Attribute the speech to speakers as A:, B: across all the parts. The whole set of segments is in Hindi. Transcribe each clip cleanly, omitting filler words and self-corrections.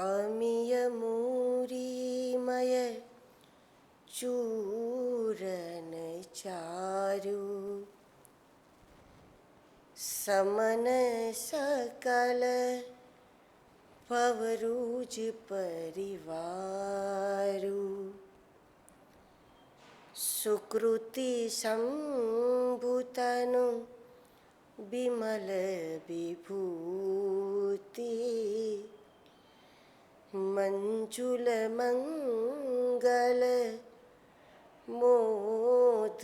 A: अमिय मूरीमय चूरन चारु समन सकल पवरूज परिवारु सुकृति संभुतनु विमल विभूति मंजुल मंगल मोद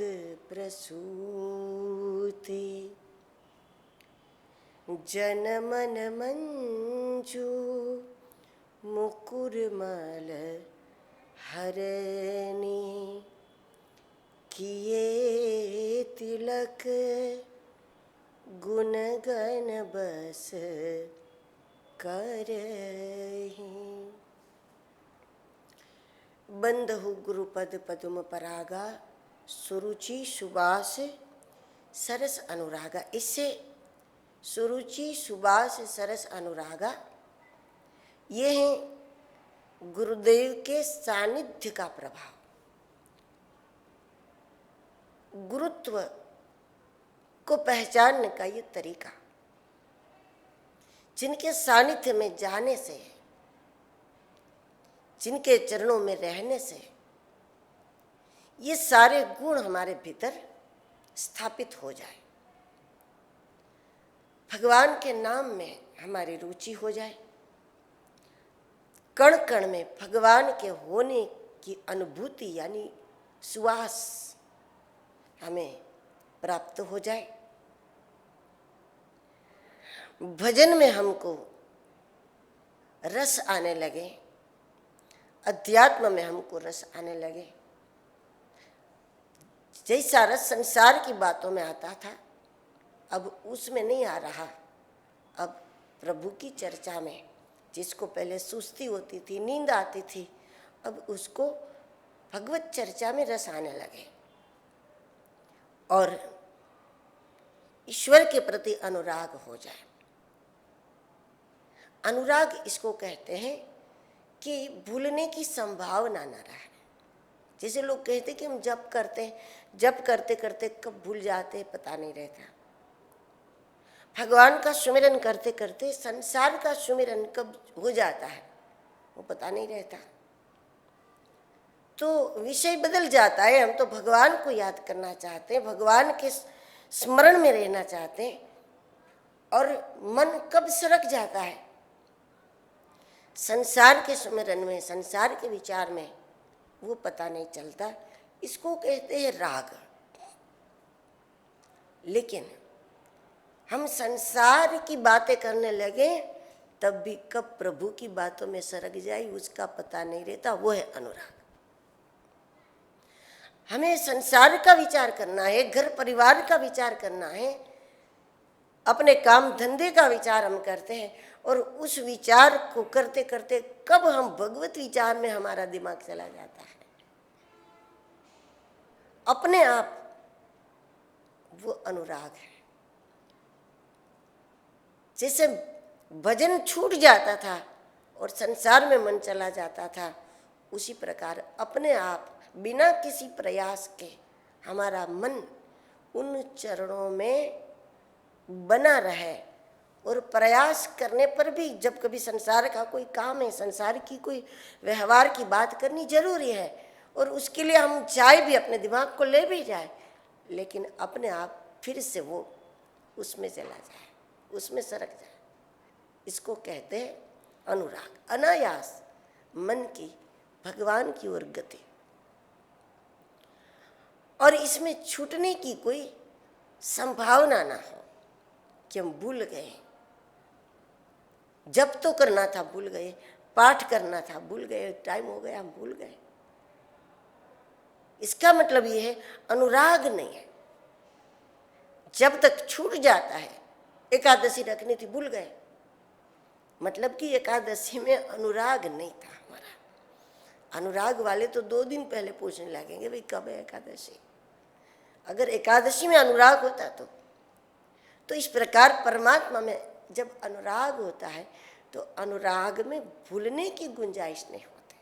A: प्रसूति जनमन मंजू मुकुरमल हरनी किए तिलक गुण गण बस करहि। बंधहु गुरुपद पदुम परागा सुरुचि सुबास सरस अनुरागा। इससे सुरुचि सुबास सरस अनुरागा ये है गुरुदेव के सानिध्य का प्रभाव, गुरुत्व को पहचानने का ये तरीका। जिनके सानिध्य में जाने से, जिनके चरणों में रहने से ये सारे गुण हमारे भीतर स्थापित हो जाए, भगवान के नाम में हमारी रुचि हो जाए, कण कण में भगवान के होने की अनुभूति यानी सुवास हमें प्राप्त हो जाए, भजन में हमको रस आने लगे, अध्यात्म में हमको रस आने लगे। जैसा रस संसार की बातों में आता था अब उसमें नहीं आ रहा। अब प्रभु की चर्चा में जिसको पहले सुस्ती होती थी, नींद आती थी, अब उसको भगवत चर्चा में रस आने लगे और ईश्वर के प्रति अनुराग हो जाए। अनुराग इसको कहते हैं कि भूलने की संभावना न रहे। जैसे लोग कहते कि हम जप करते हैं, जप करते करते कब भूल जाते पता नहीं रहता। भगवान का सुमिरन करते करते संसार का सुमिरन कब हो जाता है वो पता नहीं रहता। तो विषय बदल जाता है। हम तो भगवान को याद करना चाहते हैं, भगवान के स्मरण में रहना चाहते हैं और मन कब सरक जाता है संसार के सुमिरन में, संसार के विचार में, वो पता नहीं चलता। इसको कहते हैं राग। लेकिन हम संसार की बातें करने लगे तब भी कब प्रभु की बातों में सरक जाए उसका पता नहीं रहता। वो है अनुराग। हमें संसार का विचार करना है, घर परिवार का विचार करना है, अपने काम धंधे का विचार हम करते हैं और उस विचार को करते करते कब हम भगवत विचार में हमारा दिमाग चला जाता है, अपने आप वो अनुराग है। जैसे भजन छूट जाता था और संसार में मन चला जाता था, उसी प्रकार अपने आप बिना किसी प्रयास के हमारा मन उन चरणों में बना रहे। और प्रयास करने पर भी जब कभी संसार का कोई काम है, संसार की कोई व्यवहार की बात करनी जरूरी है और उसके लिए हम चाहे भी अपने दिमाग को ले भी जाए, लेकिन अपने आप फिर से वो उसमें चला जाए, उसमें सरक जाए। इसको कहते हैं अनुराग। अनायास मन की भगवान की ओर गति, और इसमें छूटने की कोई संभावना ना हो कि हम भूल गए, जब तो करना था भूल गए, पाठ करना था भूल गए, टाइम हो गया हम भूल गए। इसका मतलब ये है अनुराग नहीं है। जब तक छूट जाता है, एकादशी रखनी थी भूल गए, मतलब कि एकादशी में अनुराग नहीं था हमारा। अनुराग वाले तो 2 दिन पहले पूछने लगेंगे भाई कब है एकादशी। अगर एकादशी में अनुराग होता तो इस प्रकार परमात्मा में जब अनुराग होता है तो अनुराग में भूलने की गुंजाइश नहीं होती।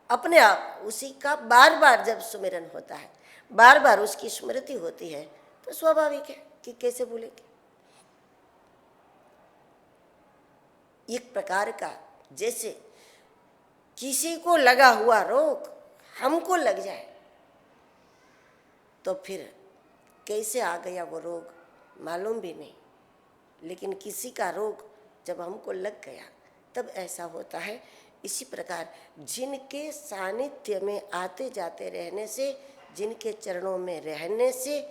A: अपने आप उसी का बार बार जब सुमिरन होता है, बार बार उसकी स्मृति होती है, तो स्वाभाविक है कि कैसे भूलेंगे। एक प्रकार का जैसे किसी को लगा हुआ रोग हमको लग जाए तो फिर कैसे आ गया वो रोग मालूम भी नहीं, लेकिन किसी का रोग जब हमको लग गया तब ऐसा होता है। इसी प्रकार जिनके सानिध्य में आते जाते रहने से, जिनके चरणों में रहने से,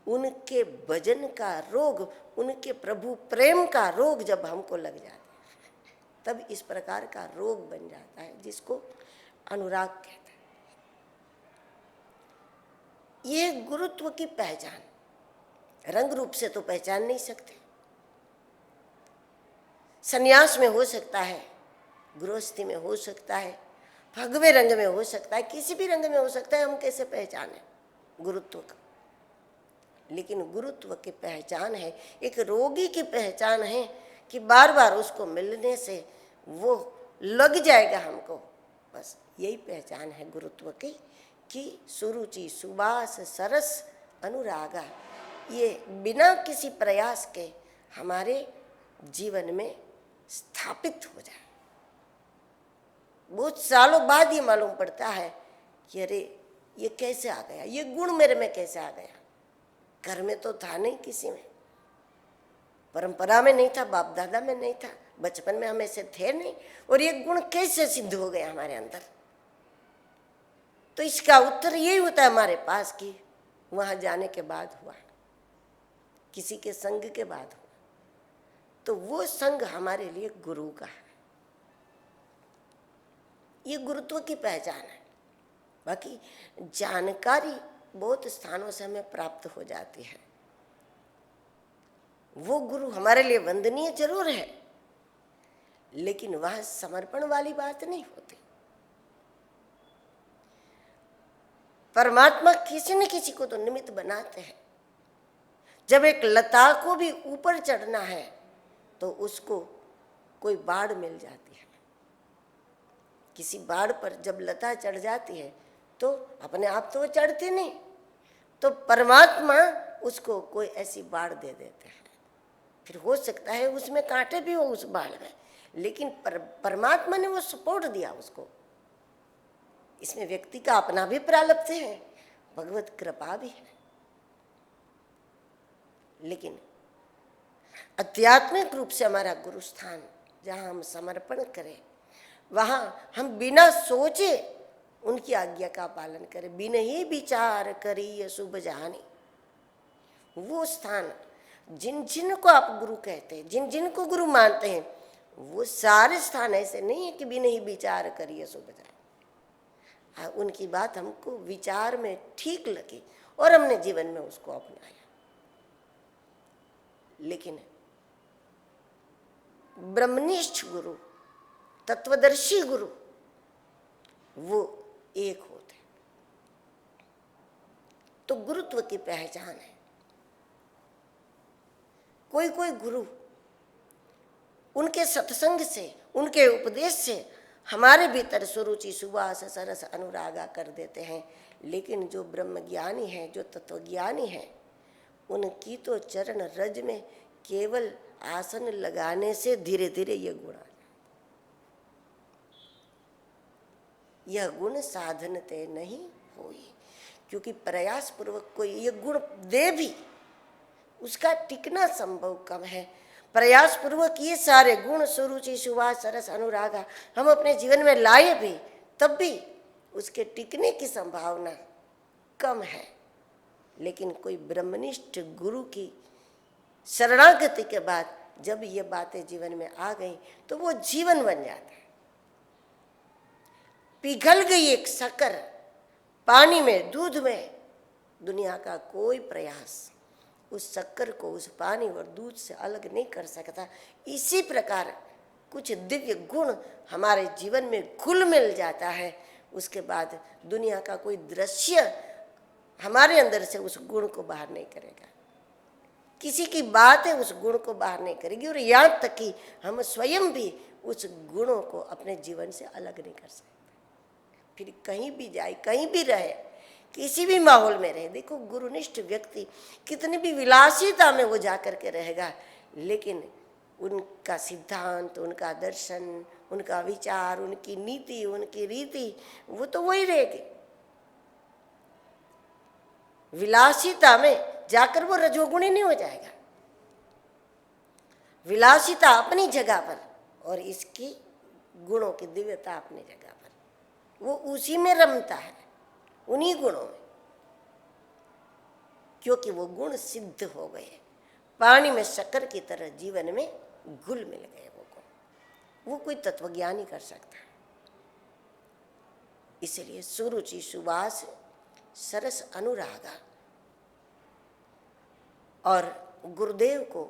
A: उनके भजन का रोग, उनके प्रभु प्रेम का रोग जब हमको लग जाता है तब इस प्रकार का रोग बन जाता है जिसको अनुराग कहते हैं। ये गुरुत्व की पहचान, रंग रूप से तो पहचान नहीं सकते। संन्यास में हो सकता है, गृहस्थी में हो सकता है, भगवे रंग में हो सकता है, किसी भी रंग में हो सकता है। हम कैसे पहचाने गुरुत्व का? लेकिन गुरुत्व की पहचान है, एक रोगी की पहचान है कि बार बार उसको मिलने से वो लग जाएगा हमको। बस यही पहचान है गुरुत्व की कि सुरुचि सुबास सरस अनुरागा, ये बिना किसी प्रयास के हमारे जीवन में स्थापित हो जाए। बहुत सालों बाद ये मालूम पड़ता है कि अरे ये कैसे आ गया, ये गुण मेरे में कैसे आ गया। घर में तो था नहीं, किसी में परंपरा में नहीं था, बाप दादा में नहीं था, बचपन में हम ऐसे थे नहीं, और ये गुण कैसे सिद्ध हो गया हमारे अंदर। तो इसका उत्तर यही होता है हमारे पास कि वहां जाने के बाद हुआ, किसी के संग के बाद हुआ। तो वो संग हमारे लिए गुरु का है, ये गुरुत्व की पहचान है। बाकी जानकारी बहुत स्थानों से हमें प्राप्त हो जाती है, वो गुरु हमारे लिए वंदनीय जरूर है, लेकिन वह समर्पण वाली बात नहीं होती। परमात्मा किसी न किसी को तो निमित्त बनाते हैं। जब एक लता को भी ऊपर चढ़ना है तो उसको कोई बाड़ मिल जाती है। किसी बाड़ पर जब लता चढ़ जाती है तो अपने आप तो वो चढ़ती नहीं, तो परमात्मा उसको कोई ऐसी बाड़ दे देते हैं। फिर हो सकता है उसमें कांटे भी हो उस बाड़ में, लेकिन परमात्मा ने वो सपोर्ट दिया उसको। इसमें व्यक्ति का अपना भी प्रारब्ध है, भगवत कृपा भी है। लेकिन आध्यात्मिक रूप से हमारा गुरु स्थान जहाँ हम समर्पण करें, वहाँ हम बिना सोचे उनकी आज्ञा का पालन करें, बिना ही विचार करी अशुभ जानी। वो स्थान जिन जिन को आप गुरु कहते हैं, जिन जिन को गुरु मानते हैं, वो सारे स्थान ऐसे नहीं है कि बिना ही विचार करी अशुभ जानी। हाँ, उनकी बात हमको विचार में ठीक लगी और हमने जीवन में उसको अपनाया। लेकिन ब्रह्मनिष्ठ गुरु, तत्वदर्शी गुरु, वो एक होते। तो गुरुत्व की पहचान है। कोई कोई गुरु उनके सत्संग से, उनके उपदेश से हमारे भीतर सुरुचि सुवास सरस अनुरागा कर देते हैं। लेकिन जो ब्रह्मज्ञानी है, जो तत्वज्ञानी है, उनकी तो चरण रज में केवल आसन लगाने से धीरे धीरे ये गुण आ जाए। यह गुण साधनते नहीं होई, क्योंकि प्रयास पूर्वक कोई ये गुण दे भी उसका टिकना संभव कम है। प्रयास पूर्वक ये सारे गुण सुरुचि सुवास सरस अनुरागा हम अपने जीवन में लाए भी, तब भी उसके टिकने की संभावना कम है। लेकिन कोई ब्रह्मनिष्ठ गुरु की शरणागति के बाद जब ये बातें जीवन में आ गई तो वो जीवन बन जाता है। पिघल गई एक शक्कर पानी में, दूध में, दुनिया का कोई प्रयास उस शक्कर को उस पानी और दूध से अलग नहीं कर सकता। इसी प्रकार कुछ दिव्य गुण हमारे जीवन में घुल मिल जाता है, उसके बाद दुनिया का कोई दृश्य हमारे अंदर से उस गुण को बाहर नहीं करेगा। किसी की बात है उस गुण को बाहर नहीं करेगी, और यहाँ तक कि हम स्वयं भी उस गुणों को अपने जीवन से अलग नहीं कर सकते। फिर कहीं भी जाए, कहीं भी रहे, किसी भी माहौल में रहे, देखो गुरुनिष्ठ व्यक्ति कितनी भी विलासिता में वो जा कर के रहेगा, लेकिन उनका सिद्धांत, उनका दर्शन, उनका विचार, उनकी नीति, उनकी रीति, वो तो वही रहेगी। विलासिता में जाकर वो रजोगुणी नहीं हो जाएगा। विलासिता अपनी जगह पर और इसकी गुणों की दिव्यता अपनी जगह पर, वो उसी में रमता है, उन्हीं गुणों में, क्योंकि वो गुण सिद्ध हो गए, पानी में शक्कर की तरह जीवन में घुल मिल गए वो गुण। वो कोई तत्वज्ञानी कर सकता है। इसलिए सुरुचि सुवास सरस अनुरागा, और गुरुदेव को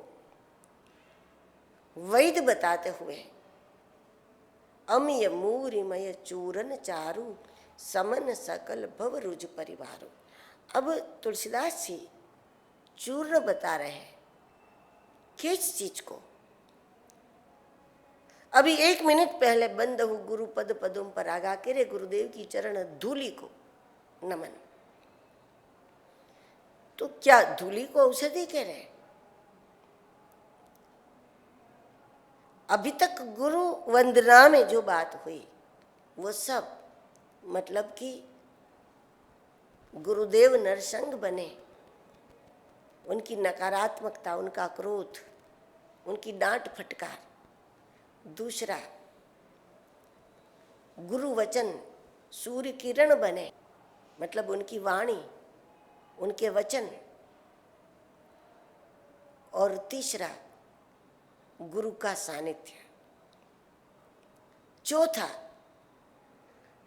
A: वैद्य बताते हुए अमिय मूरिमय चूरन चारु समन सकल भव रुज परिवारो। अब तुलसीदास जी चूर्ण बता रहे हैं, किस चीज को? अभी 1 मिनट पहले बंद हूँ गुरु पद पदुम पर आगा के रे गुरुदेव की चरण धूलि को नमन। तो क्या धूलि को औषधि कह रहे? अभी तक गुरु वंदना में जो बात हुई वो सब मतलब कि गुरुदेव नरसंग बने, उनकी नकारात्मकता, उनका क्रोध, उनकी डांट फटकार। दूसरा, गुरु वचन सूर्य किरण बने, मतलब उनकी वाणी, उनके वचन। और तीसरा, गुरु का सानिध्य। चौथा,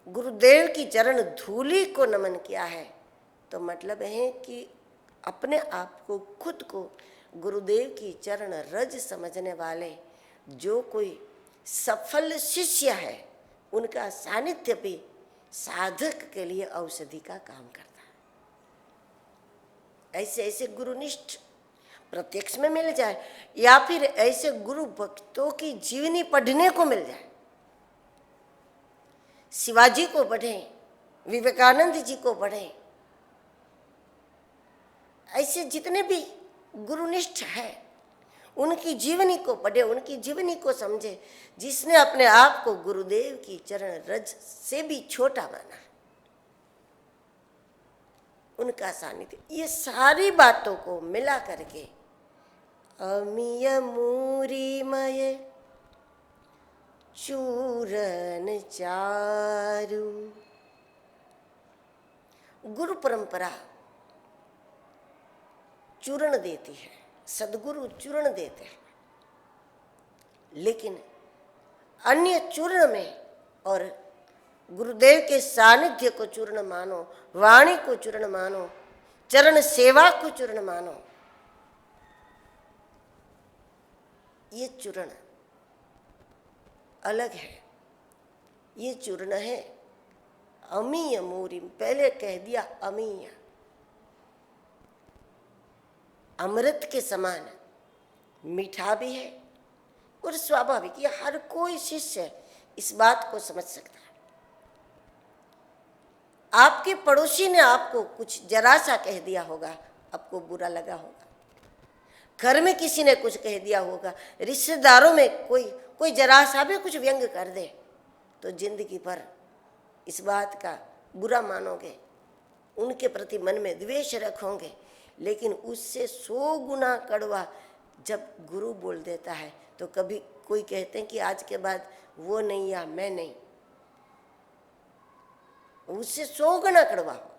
A: गुरुदेव की चरण धूलि को नमन किया है, तो मतलब है कि अपने आप को, खुद को गुरुदेव की चरण रज समझने वाले जो कोई सफल शिष्य है, उनका सानिध्य भी साधक के लिए औषधि का काम करता है। ऐसे ऐसे गुरुनिष्ठ प्रत्यक्ष में मिल जाए, या फिर ऐसे गुरु भक्तों की जीवनी पढ़ने को मिल जाए। शिवाजी को पढ़ें, विवेकानंद जी को पढ़ें, ऐसे जितने भी गुरुनिष्ठ हैं उनकी जीवनी को पढ़े, उनकी जीवनी को समझे, जिसने अपने आप को गुरुदेव की चरण रज से भी छोटा माना, उनका सानिध्य। ये सारी बातों को मिला करके अमिय मूरिमय चूरन चारु। गुरु परंपरा चूर्ण देती है, सदगुरु चूर्ण देते हैं, लेकिन अन्य चूर्ण में और गुरुदेव के सानिध्य को चूर्ण मानो, वाणी को चूर्ण मानो, चरण सेवा को चूर्ण मानो, ये चूर्ण अलग है। ये चूर्ण है अमीय मूरी, पहले कह दिया अमीय, अमृत के समान मीठा भी है और स्वाभाविक। ये हर कोई शिष्य इस बात को समझ सकता है। आपके पड़ोसी ने आपको कुछ जरा सा कह दिया होगा, आपको बुरा लगा होगा। घर में किसी ने कुछ कह दिया होगा, रिश्तेदारों में कोई जरा सा भी कुछ व्यंग कर दे तो जिंदगी भर इस बात का बुरा मानोगे, उनके प्रति मन में द्वेष रखोगे। लेकिन उससे 100 गुना कड़वा जब गुरु बोल देता है तो कभी कोई कहते हैं कि आज के बाद वो नहीं या मैं नहीं, उससे 100 गुना कड़वा हो,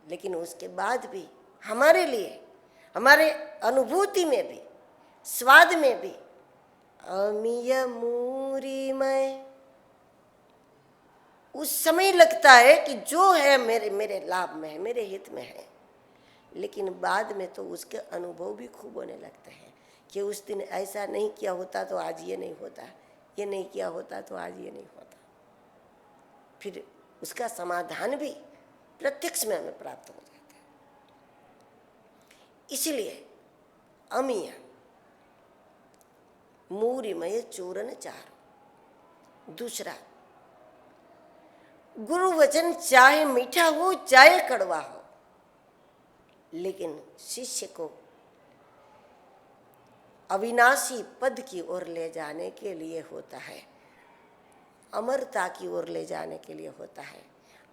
A: लेकिन उसके बाद भी हमारे लिए, हमारे अनुभूति में भी, स्वाद में भी अमीय मूरिमय, उस समय लगता है कि जो है मेरे लाभ में है, मेरे हित में है, लेकिन बाद में तो उसके अनुभव भी खूब होने लगते हैं कि उस दिन ऐसा नहीं किया होता तो आज ये नहीं होता, ये नहीं किया होता तो आज ये नहीं होता। फिर उसका समाधान भी प्रत्यक्ष में हमें प्राप्त हो जाता है। इसलिए अमीय मूरिमय चूरन चारो। दूसरा, गुरु वचन चाहे मीठा हो चाहे कड़वा हो, लेकिन शिष्य को अविनाशी पद की ओर ले जाने के लिए होता है, अमरता की ओर ले जाने के लिए होता है,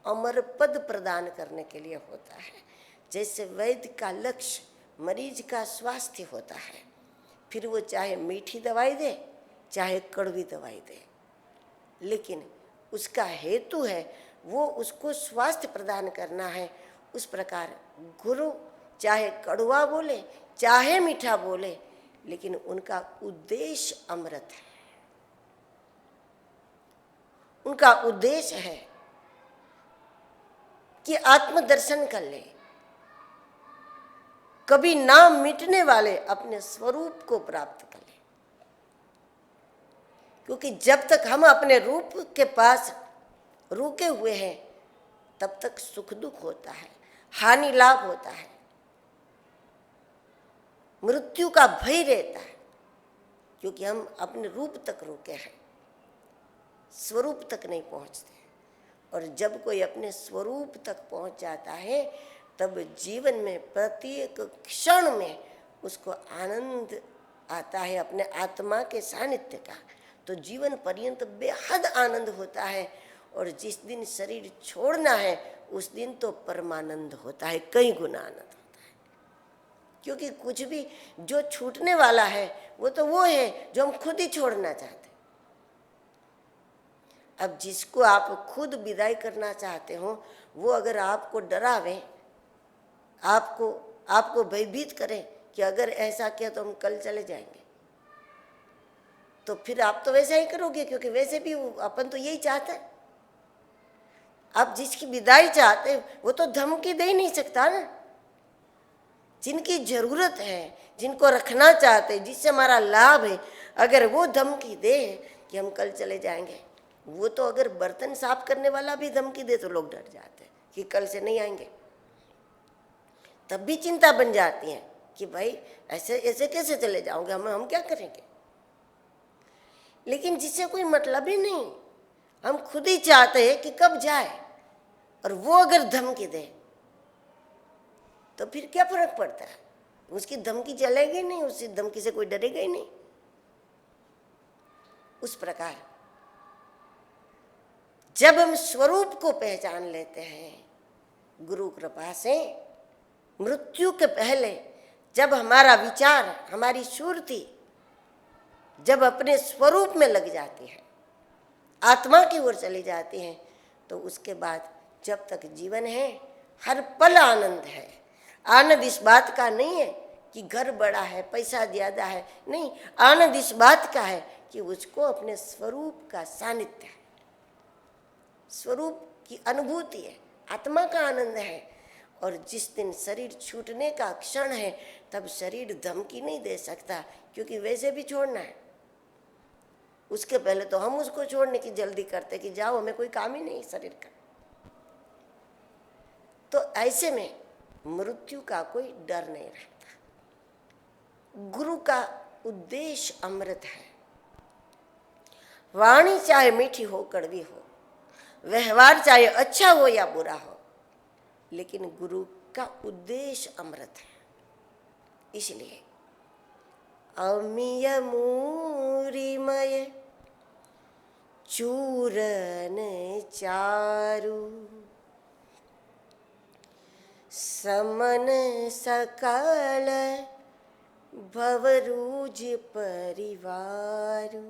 A: अमर पद प्रदान करने के लिए होता है। जैसे वैद्य का लक्ष्य मरीज का स्वास्थ्य होता है, फिर वो चाहे मीठी दवाई दे चाहे कड़वी दवाई दे, लेकिन उसका हेतु है वो उसको स्वास्थ्य प्रदान करना है। उस प्रकार गुरु चाहे कड़वा बोले चाहे मीठा बोले, लेकिन उनका उद्देश्य अमृत है। उनका उद्देश्य है कि आत्मदर्शन कर ले, कभी ना मिटने वाले अपने स्वरूप को प्राप्त कर ले। क्योंकि जब तक हम अपने रूप के पास रुके हुए हैं तब तक सुख दुख होता है, हानि लाभ होता है, मृत्यु का भय रहता है, क्योंकि हम अपने रूप तक रुके हैं, स्वरूप तक नहीं पहुंचते। और जब कोई अपने स्वरूप तक पहुंच जाता है तब जीवन में प्रत्येक क्षण में उसको आनंद आता है अपने आत्मा के सानिध्य का, तो जीवन पर्यंत बेहद आनंद होता है। और जिस दिन शरीर छोड़ना है उस दिन तो परमानंद होता है, कई गुना आनंद होता है। क्योंकि कुछ भी जो छूटने वाला है वो है जो हम खुद ही छोड़ना चाहते। अब जिसको आप खुद विदाई करना चाहते हो वो अगर आपको डरावे, आपको भयभीत करे कि अगर ऐसा किया तो हम कल चले जाएंगे, तो फिर आप तो वैसा ही करोगे, क्योंकि वैसे भी अपन तो यही चाहता है। आप जिसकी विदाई चाहते वो तो धमकी दे ही नहीं सकता ना। जिनकी जरूरत है, जिनको रखना चाहते, जिससे हमारा लाभ है, अगर वो धमकी दे कि हम कल चले जाएंगे, वो तो अगर बर्तन साफ करने वाला भी धमकी दे तो लोग डर जाते हैं कि कल से नहीं आएंगे। तब भी चिंता बन जाती है कि भाई ऐसे ऐसे कैसे चले जाओगे, हम क्या करेंगे। लेकिन जिससे कोई मतलब ही नहीं, हम खुद ही चाहते हैं कि कब जाए, और वो अगर धमकी दे तो फिर क्या फर्क पड़ता है, उसकी धमकी चलेगी नहीं, उसी धमकी से कोई डरेगा ही नहीं। उस प्रकार जब हम स्वरूप को पहचान लेते हैं गुरु कृपा से, मृत्यु के पहले जब हमारा विचार, हमारी सुरती जब अपने स्वरूप में लग जाती है, आत्मा की ओर चली जाती है, तो उसके बाद जब तक जीवन है हर पल आनंद है। आनंद इस बात का नहीं है कि घर बड़ा है, पैसा ज़्यादा है, नहीं, आनंद इस बात का है कि उसको अपने स्वरूप का सानिध्य है, स्वरूप की अनुभूति है, आत्मा का आनंद है। और जिस दिन शरीर छूटने का क्षण है तब शरीर धमकी नहीं दे सकता, क्योंकि वैसे भी छोड़ना है। उसके पहले तो हम उसको छोड़ने की जल्दी करते कि जाओ, हमें कोई काम ही नहीं शरीर का। तो ऐसे में मृत्यु का कोई डर नहीं रहता। गुरु का उद्देश्य अमृत है। वाणी चाहे मीठी हो कड़वी हो, व्यवहार चाहे अच्छा हो या बुरा हो, लेकिन गुरु का उद्देश्य अमृत है। इसलिए अमीय मूरिमय चूरन चारु, समन सकल भवरूज परिवारु।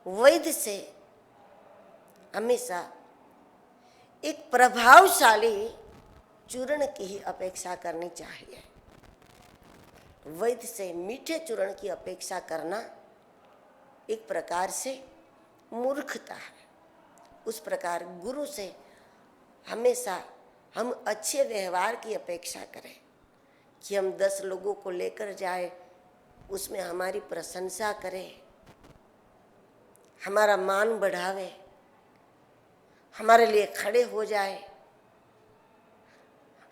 A: वैद्य से हमेशा एक प्रभावशाली चूर्ण की ही अपेक्षा करनी चाहिए। वैद्य से मीठे चूर्ण की अपेक्षा करना एक प्रकार से मूर्खता है। उस प्रकार गुरु से हमेशा हम अच्छे व्यवहार की अपेक्षा करें कि हम 10 लोगों को लेकर जाए, उसमें हमारी प्रशंसा करे, हमारा मान बढ़ावे, हमारे लिए खड़े हो जाए,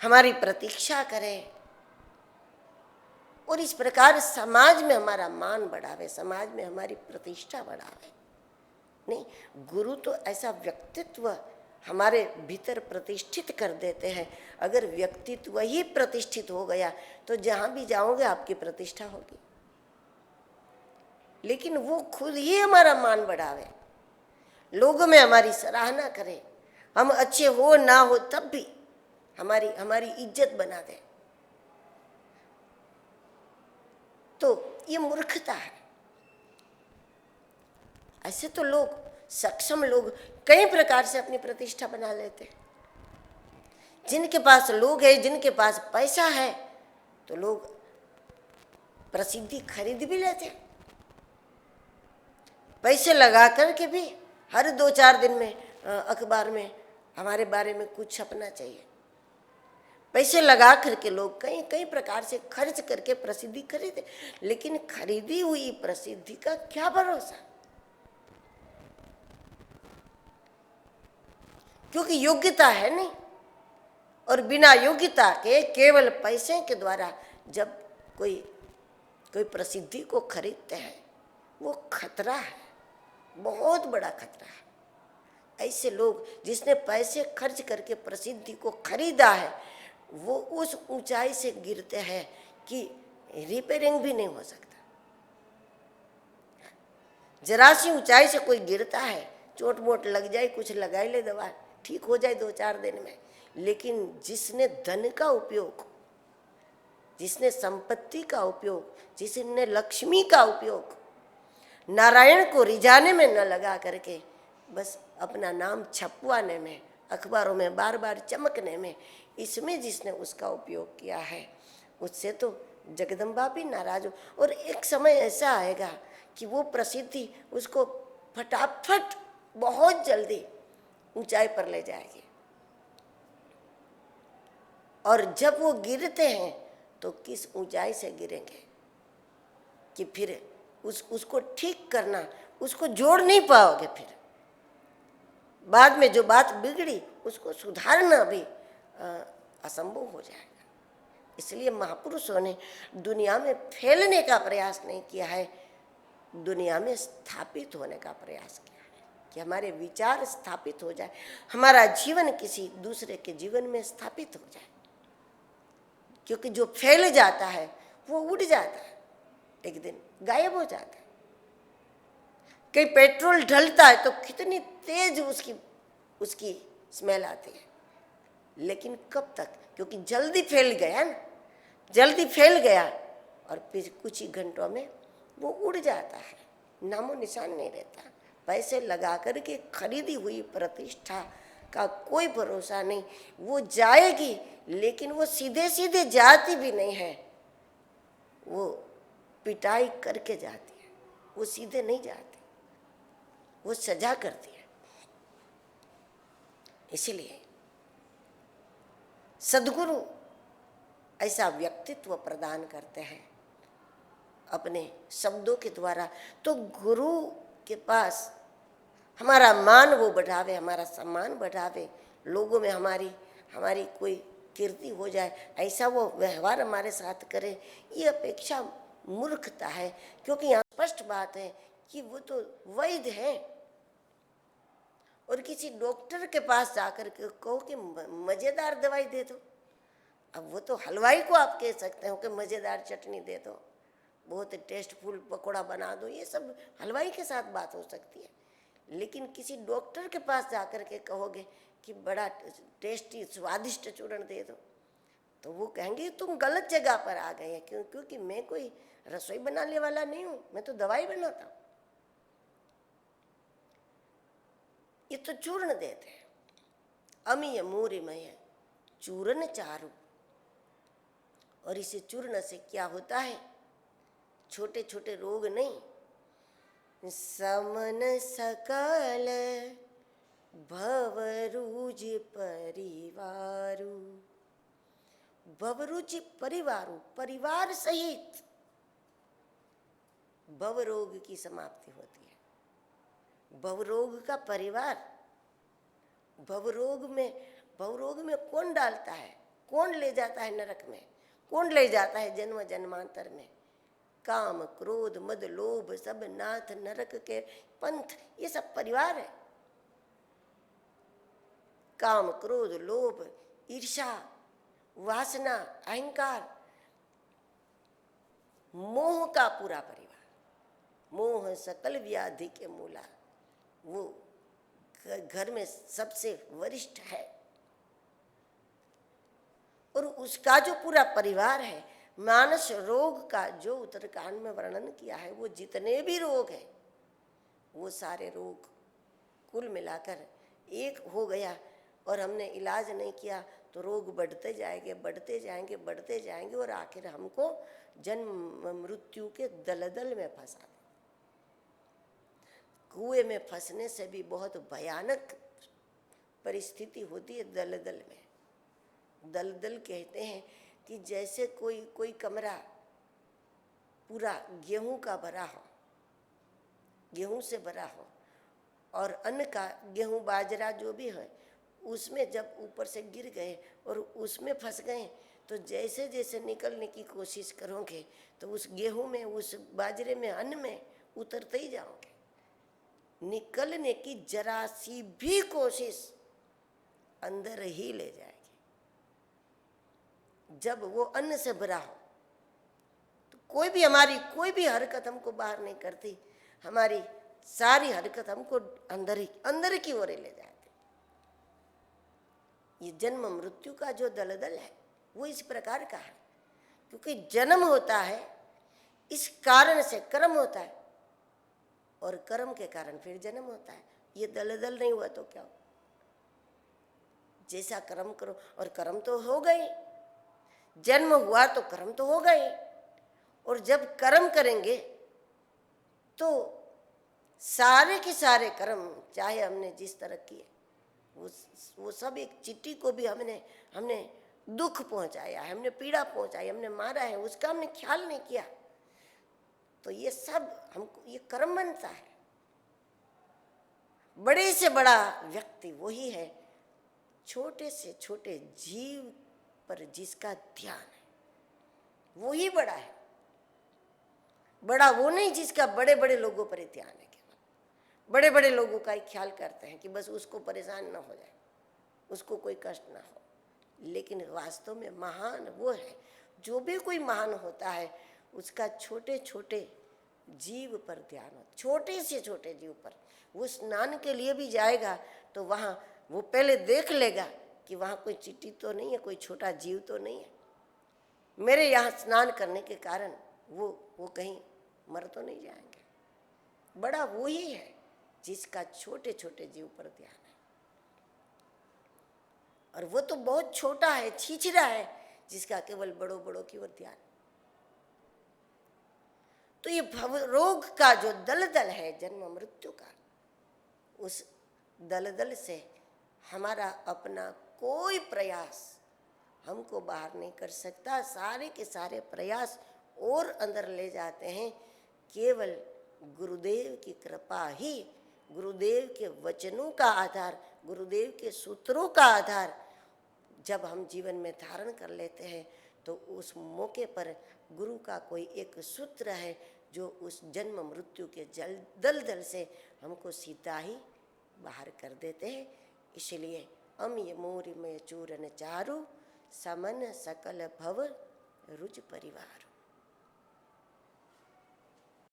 A: हमारी प्रतीक्षा करे, और इस प्रकार समाज में हमारा मान बढ़ावे, समाज में हमारी प्रतिष्ठा बढ़ावे। नहीं, गुरु तो ऐसा व्यक्तित्व हमारे भीतर प्रतिष्ठित कर देते हैं। अगर व्यक्तित्व ही प्रतिष्ठित हो गया तो जहां भी जाओगे आपकी प्रतिष्ठा होगी। लेकिन वो खुद ही हमारा मान बढ़ावे, लोगों में हमारी सराहना करे, हम अच्छे हो ना हो तब भी हमारी हमारी इज्जत बना दे, तो ये मूर्खता है। ऐसे तो लोग, सक्षम लोग कई प्रकार से अपनी प्रतिष्ठा बना लेते हैं। जिनके पास लोग है, जिनके पास पैसा है, तो लोग प्रसिद्धि खरीद भी लेते हैं। पैसे लगा करके भी हर 2-4 दिन में अखबार में हमारे बारे में कुछ छपना चाहिए। पैसे लगा करके लोग कई कई प्रकार से खर्च करके प्रसिद्धि खरीदे, लेकिन खरीदी हुई प्रसिद्धि का क्या भरोसा, क्योंकि योग्यता है नहीं। और बिना योग्यता के केवल पैसे के द्वारा जब कोई प्रसिद्धि को खरीदते हैं, वो खतरा है, बहुत बड़ा खतरा है। ऐसे लोग, जिसने पैसे खर्च करके प्रसिद्धि को खरीदा है, वो उस ऊंचाई से गिरते हैं कि रिपेयरिंग भी नहीं हो सकता। जरा सी ऊंचाई से कोई गिरता है, चोट मोट लग जाए, कुछ लगाई ले दवा, ठीक हो जाए 2-4 दिन में। लेकिन जिसने धन का उपयोग, जिसने संपत्ति का उपयोग, जिसने लक्ष्मी का उपयोग नारायण को रिझाने में न लगा करके बस अपना नाम छपवाने में, अखबारों में बार बार चमकने में, इसमें जिसने उसका उपयोग किया है, उससे तो जगदम्बा भी नाराज हो। और एक समय ऐसा आएगा कि वो प्रसिद्धि उसको फटाफट बहुत जल्दी ऊंचाई पर ले जाएगी। और जब वो गिरते हैं तो किस ऊंचाई से गिरेंगे कि फिर उसको ठीक करना, उसको जोड़ नहीं पाओगे। फिर बाद में जो बात बिगड़ी उसको सुधारना भी असंभव हो जाएगा। इसलिए महापुरुषों ने दुनिया में फैलने का प्रयास नहीं किया है, दुनिया में स्थापित होने का प्रयास किया है कि हमारे विचार स्थापित हो जाए, हमारा जीवन किसी दूसरे के जीवन में स्थापित हो जाए। क्योंकि जो फैल जाता है वो उड़ जाता है, एक दिन गायब हो जाता है। कहीं पेट्रोल ढलता है तो कितनी तेज उसकी स्मेल आती है, लेकिन कब तक, क्योंकि जल्दी फैल गया ना, जल्दी फैल गया और फिर कुछ ही घंटों में वो उड़ जाता है, नामो निशान नहीं रहता। पैसे लगा कर के खरीदी हुई प्रतिष्ठा का कोई भरोसा नहीं, वो जाएगी, लेकिन वो सीधे सीधे जाती भी नहीं है, वो पिटाई करके जाती है, वो सीधे नहीं जाती, वो सजा करती है। इसलिए सद्गुरु ऐसा व्यक्तित्व प्रदान करते हैं अपने शब्दों के द्वारा। तो गुरु के पास हमारा मान वो बढ़ावे, हमारा सम्मान बढ़ावे, लोगों में हमारी कोई कीर्ति हो जाए, ऐसा वो व्यवहार हमारे साथ करे, ये अपेक्षा मूर्खता है। क्योंकि यहाँ स्पष्ट बात है कि वो तो वैद्य है, और किसी डॉक्टर के पास जाकर के कहो कि मजेदार दवाई दे दो, अब वो तो हलवाई को आप कह सकते हो कि मजेदार चटनी दे दो, बहुत टेस्टफुल पकौड़ा बना दो, ये सब हलवाई के साथ बात हो सकती है। लेकिन किसी डॉक्टर के पास जाकर के कहोगे कि बड़ा टेस्टी स्वादिष्ट चूर्ण दे दो, तो वो कहेंगे तुम गलत जगह पर आ गए हैं। क्योंकि मैं कोई रसोई बनाने वाला नहीं हूँ, मैं तो दवाई बनाता हूँ। ये तो चूर्ण देते हैं, अमीय मूरिमय चूर्ण चारु। और इसे चूर्ण से क्या होता है, छोटे छोटे रोग नहीं, समन सकल भवरुज परिवारु, भवरुज परिवारु, परिवार सहित भवरोग की समाप्ति होती है। भवरोग का परिवार, भवरोग में कौन डालता है, कौन ले जाता है नरक में? कौन ले जाता है जन्म जन्मांतर में? काम क्रोध मद लोभ सब नाथ नरक के पंथ, ये सब परिवार है। काम क्रोध लोभ ईर्ष्या वासना अहंकार, मोह का पूरा परिवार। मोह सकल व्याधि के मूला, वो घर में सबसे वरिष्ठ है। और उसका जो पूरा परिवार है, मानस रोग का जो उत्तरकांड में वर्णन किया है, वो जितने भी रोग हैं वो सारे रोग कुल मिलाकर एक हो गया। और हमने इलाज नहीं किया तो रोग बढ़ते जाएंगे बढ़ते जाएंगे बढ़ते जाएंगे और आखिर हमको जन्म मृत्यु के दलदल में फंसा दे। कुएं में फंसने से भी बहुत भयानक परिस्थिति होती है दलदल में। दलदल कहते हैं कि जैसे कोई कमरा पूरा गेहूं का भरा हो, गेहूं से भरा हो, और अन्न का गेहूं बाजरा जो भी है उसमें जब ऊपर से गिर गए और उसमें फंस गए तो जैसे जैसे निकलने की कोशिश करोगे तो उस गेहूं में उस बाजरे में अन्न में उतरते ही जाओगे। निकलने की जरा सी भी कोशिश अंदर ही ले जाएगी। जब वो अन्न से भरा हो तो हमारी कोई भी हरकत हमको बाहर नहीं करती, हमारी सारी हरकत हमको अंदर की ओर ले जाती। ये जन्म मृत्यु का जो दलदल है वो इस प्रकार का है, क्योंकि जन्म होता है इस कारण से कर्म होता है और कर्म के कारण फिर जन्म होता है। ये दलदल नहीं हुआ तो क्या हो? जैसा कर्म करो, और कर्म तो हो गए, जन्म हुआ तो कर्म तो हो गए, और जब कर्म करेंगे तो सारे के सारे कर्म चाहे हमने जिस तरह किए वो सब एक चिट्ठी को भी हमने दुख पहुंचाया है, हमने पीड़ा पहुंचाई, हमने मारा है, उसका हमने ख्याल नहीं किया, तो ये सब हमको ये कर्म बनता है। बड़े से बड़ा व्यक्ति वही है छोटे से छोटे जीव पर जिसका ध्यान है, वो ही बड़ा है। बड़ा वो नहीं जिसका बड़े बड़े लोगों पर ध्यान है, केवल बड़े बड़े लोगों का ही ख्याल करते हैं कि बस उसको परेशान ना हो जाए, उसको कोई कष्ट ना हो। लेकिन वास्तव में महान वो है, जो भी कोई महान होता है उसका छोटे छोटे जीव पर ध्यान हो, छोटे से छोटे जीव पर। वो स्नान के लिए भी जाएगा तो वहाँ वो पहले देख लेगा कि वहाँ कोई चींटी तो नहीं है, कोई छोटा जीव तो नहीं है, मेरे यहाँ स्नान करने के कारण वो कहीं मर तो नहीं जाएंगे। बड़ा वो ही है जिसका छोटे छोटे जीव पर ध्यान है, और वो तो बहुत छोटा है, छिछरा है, जिसका केवल बड़ों बड़ों की ओर ध्यान। तो ये भव रोग का जो दलदल है जन्म मृत्यु का, उस दलदल से हमारा अपना कोई प्रयास हमको बाहर नहीं कर सकता। सारे के सारे प्रयास और अंदर ले जाते हैं केवल गुरुदेव की कृपा ही, गुरुदेव के वचनों का आधार, गुरुदेव के सूत्रों का आधार जब हम जीवन में धारण कर लेते हैं तो उस मौके पर गुरु का कोई एक सूत्र है जो उस जन्म मृत्यु के दलदल से हमको सीधा ही बाहर कर देते हैं। इसलिए अम्य मोरि में चूरन चारु समन सकल भव रुच परिवार।